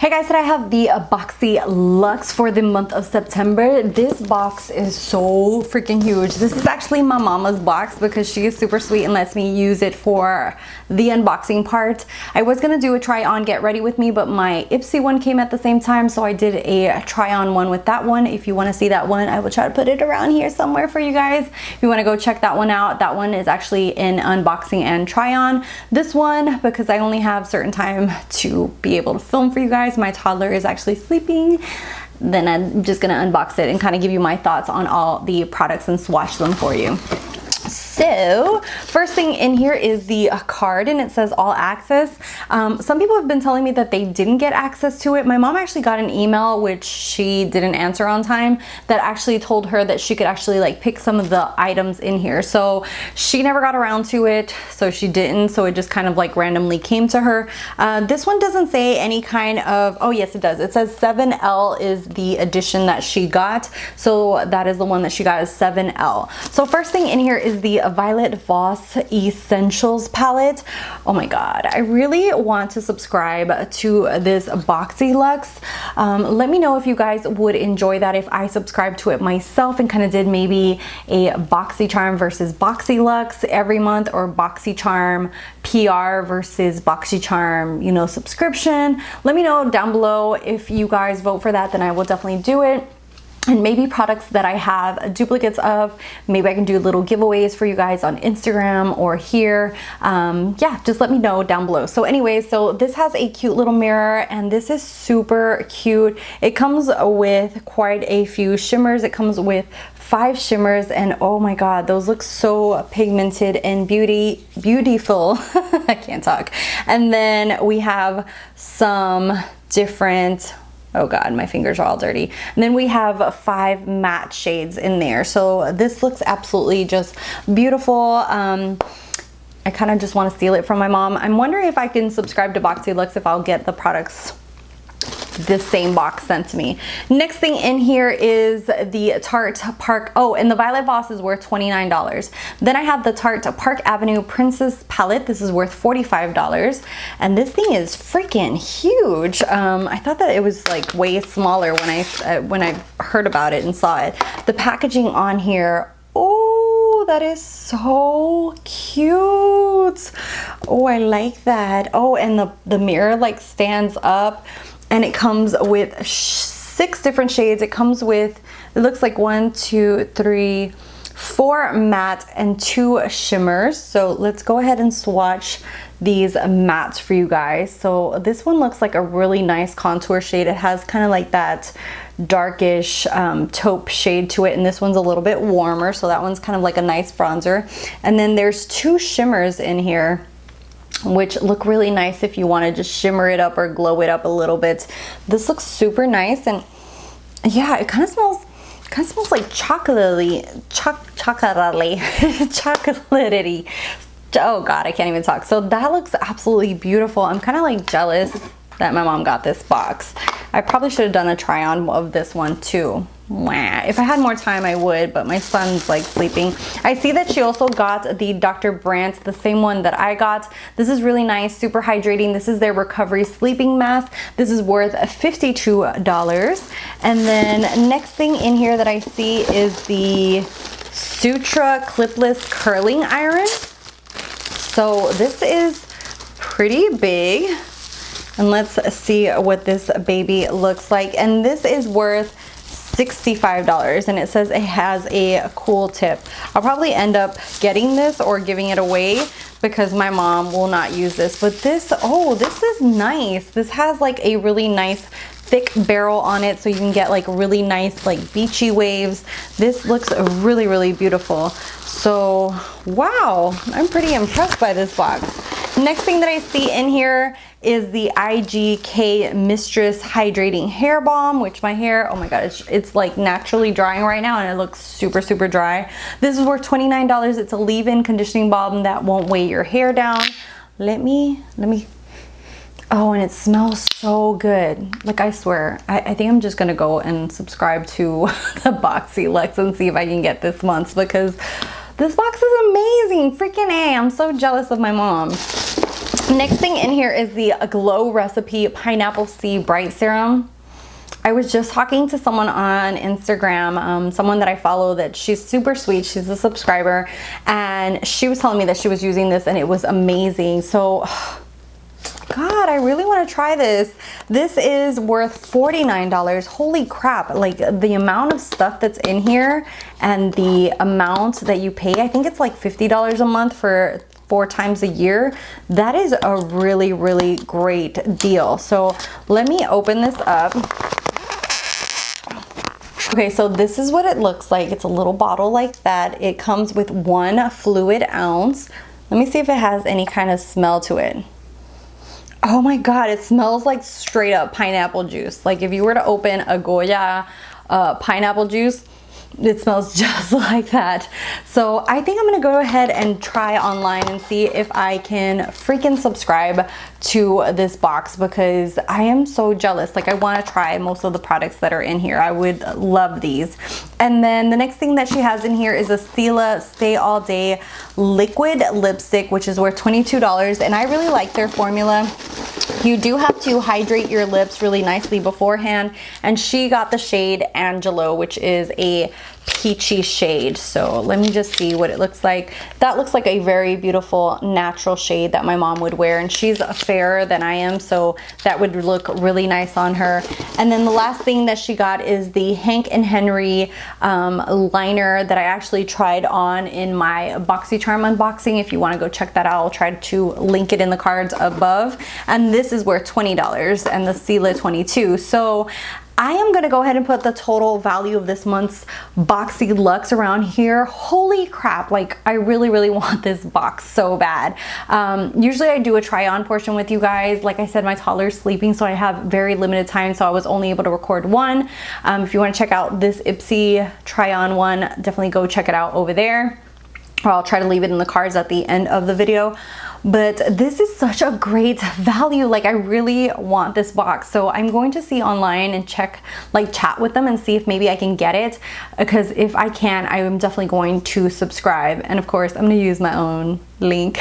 Hey guys, today I have the BoxyLuxe for the month of September. This box is so freaking huge. This is actually my mama's box because she is super sweet and lets me use it for the unboxing part. I was gonna do a try on get ready with me, but my Ipsy one came at the same time, so I did a try on one with that one. If you want to see that one, I will try to put it around here somewhere for you guys. If you want to go check that one out, that one is actually in unboxing and try on. This one, because I only have certain time to be able to film for you guys, my toddler is actually sleeping, then I'm just gonna unbox it and kind of give you my thoughts on all the products and swatch them for you. So first thing in here is the card, and it says all access. Some people have been telling me that they didn't get access to it. My mom actually got an email, which she didn't answer on time, that actually told her that she could actually like pick some of the items in here. So she never got around to it, so she didn't. So it just kind of like randomly came to her. This one doesn't say any kind of, oh yes it does. It says 7L is the edition that she got. So that is the one that she got, is 7L. So first thing in here is the Violet Voss Essentials palette. Oh my god, I really want to subscribe to this BoxyLuxe. Let me know if you guys would enjoy that if I subscribed to it myself and kind of did maybe a Boxycharm versus BoxyLuxe every month, or Boxycharm PR versus Boxycharm, you know, subscription. Let me know down below. If you guys vote for that, then I will definitely do it. And maybe products that I have duplicates of, maybe I can do little giveaways for you guys on Instagram or here. Yeah, just let me know down below. So anyways, so this has a cute little mirror, and this is super cute. It comes with quite a few shimmers. It comes with 5 shimmers, and oh my god, those look so pigmented and beautiful. I can't talk. And then we have some different, oh god, my fingers are all dirty. And then we have 5 matte shades in there. So this looks absolutely just beautiful. I kind of just want to steal it from my mom. I'm wondering if I can subscribe to BoxyLuxe, if I'll get the products this same box sent to me. Next thing in here is the Tarte Park. Oh, and the Violet Voss is worth $29. Then I have the Tarte Park Avenue Princess palette. This is worth $45, and this thing is freaking huge. I thought that it was like way smaller when I heard about it and saw it. The packaging on here, oh, that is so cute. Oh, I like that. Oh, and the mirror like stands up. And it comes with 6 different shades. It comes with, it looks like 1, 2, 3, 4 matte and 2 shimmers. So let's go ahead and swatch these mattes for you guys. So this one looks like a really nice contour shade. It has kind of like that darkish taupe shade to it, and this one's a little bit warmer, so that one's kind of like a nice bronzer. And then there's 2 shimmers in here, which look really nice if you want to just shimmer it up or glow it up a little bit. This looks super nice, and yeah, it kind of smells like chocolatey. Oh god, I can't even talk. So that looks absolutely beautiful. I'm kind of like jealous that my mom got this box. I probably should have done a try on of this one too. If I had more time I would, but my son's like sleeping. I see that she also got the Dr. Brandt, the same one that I got. This is really nice, super hydrating. This is their recovery sleeping mask. This is worth $52. And then next thing in here that I see is the Sutra clipless curling iron. So this is pretty big, and let's see what this baby looks like. And this is worth $65, and it says it has a cool tip. I'll probably end up getting this or giving it away because my mom will not use this. But this, oh, this is nice. This has like a really nice thick barrel on it, so you can get like really nice like beachy waves. This looks really, really beautiful. So wow, I'm pretty impressed by this box. Next thing that I see in here is the IGK Mistress Hydrating Hair Balm, which my hair, oh my god, it's like naturally drying right now, and it looks super, super dry. This is worth $29. It's a leave-in conditioning balm that won't weigh your hair down. Let me, oh, and it smells so good. Like, I swear, I think I'm just gonna go and subscribe to the BoxyLuxe and see if I can get this month's, because this box is amazing. Freaking A, I'm so jealous of my mom. Next thing in here is the Glow Recipe Pineapple C Bright Serum. I was just talking to someone on Instagram, someone that I follow, that she's super sweet. She's a subscriber, and she was telling me that she was using this and it was amazing. So, God, I really want to try this. This is worth $49. Holy crap. Like, the amount of stuff that's in here and the amount that you pay, I think it's like $50 a month for 4 times a year. That is a really, really great deal. So let me open this up. Okay, so this is what it looks like. It's a little bottle like that. It comes with 1 fluid ounce. Let me see if it has any kind of smell to it. Oh my God, it smells like straight up pineapple juice. Like if you were to open a Goya pineapple juice, it smells just like that. So I think I'm gonna go ahead and try online and see if I can freaking subscribe to this box, because I am so jealous. Like, I want to try most of the products that are in here. I would love these. And then the next thing that she has in here is a Stila Stay All Day liquid lipstick, which is worth $22, and I really like their formula. You do have to hydrate your lips really nicely beforehand, and she got the shade Angelo, which is a peachy shade. So let me just see what it looks like. That looks like a very beautiful natural shade that my mom would wear, and she's fairer than I am, so that would look really nice on her. And then the last thing that she got is the Hank and Henry liner that I actually tried on in my Boxycharm unboxing. If you want to go check that out, I'll try to link it in the cards above. And this is worth $20 and the Stila $22. So I am gonna go ahead and put the total value of this month's BoxyLuxe around here. Holy crap, like I really, really want this box so bad. Usually I do a try on portion with you guys. Like I said, my toddler's sleeping, so I have very limited time, so I was only able to record one. If you wanna check out this Ipsy try on one, definitely go check it out over there. Or I'll try to leave it in the cards at the end of the video. But this is such a great value. Like, I really want this box. So I'm going to see online and check, like chat with them and see if maybe I can get it. Because if I can, I am definitely going to subscribe. And of course, I'm gonna use my own link,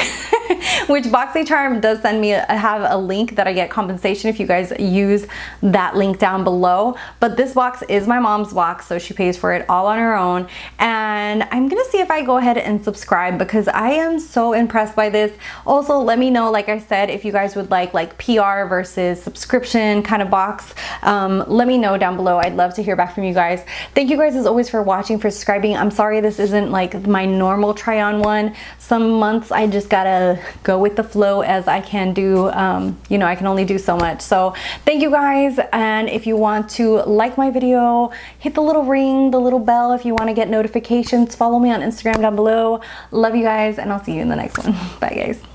which Boxycharm does send me. I have a link that I get compensation if you guys use that link down below. But this box is my mom's box, so she pays for it all on her own. And I'm gonna see if I go ahead and subscribe, because I am so impressed by this. Also, let me know, like I said, if you guys would like PR versus subscription kind of box. Let me know down below. I'd love to hear back from you guys. Thank you guys as always for watching, for subscribing. I'm sorry this isn't like my normal try on one. Some months I just gotta go with the flow, as I can do, you know, I can only do so much. So thank you guys, and if you want to like my video, hit the little ring, the little bell if you want to get notifications. Follow me on Instagram down below. Love you guys, and I'll see you in the next one. Bye guys.